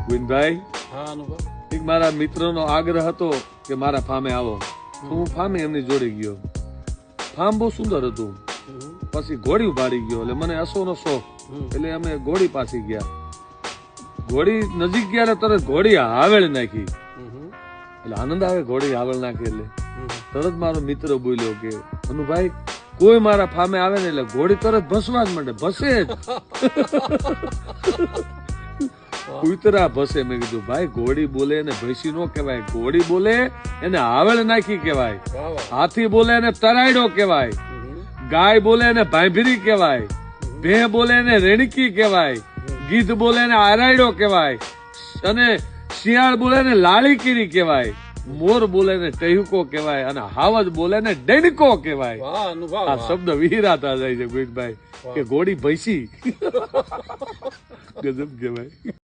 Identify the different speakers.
Speaker 1: ગોવિંદભાઈ,
Speaker 2: હા અનુભવ.
Speaker 1: એક મારા મિત્રનો આગ્રહ હતો કે મારા ફામે આવો. હું ફામે એમની જોડે ગયો. ફાર્મ બહુ સુંદર હતું. પછી ઘોડી ઉભાડી ગયો એટલે મને અસોનો શોખ, એટલે અમે ઘોડી પાસે ગયા. ઘોડી નજીક ગયા ને તરત ઘોડી હાવેળ નાખી. એટલે આનંદ આવે ઘોડી હાવેળ નાખી એટલે તરત મારો મિત્ર બોલ્યો કે અનુભાઈ, કોઈ મારા ફામે આવે ને એટલે ઘોડી તરત ભસવા જ માંડે, ભસે જ. કૂતરા ભસે. મેં કીધું ભાઈ, ઘોડી બોલે એને ભૈસી નો કહેવાય, ઘોડી બોલે એને હાવેળ નાખી કહેવાય, હાથી બોલે એને તરાયડો કહેવાય, ગાય બોલે એને ભાંભરી કહેવાય, ભેં બોલે એને રેણકી કહેવાય, ગીધ બોલે એને આરાયડો કહેવાય, અને શિયાળ બોલે ને લાળીકીરી કહેવાય, મોર બોલે ને ટહુકો કહેવાય, અને હાવજ બોલે ને ડેણકો કહેવાય. આ શબ્દ વિહરાતા જાય છે ગોવિંદભાઈ કે ઘોડી ભૈસી. ગજબ કહેવાય.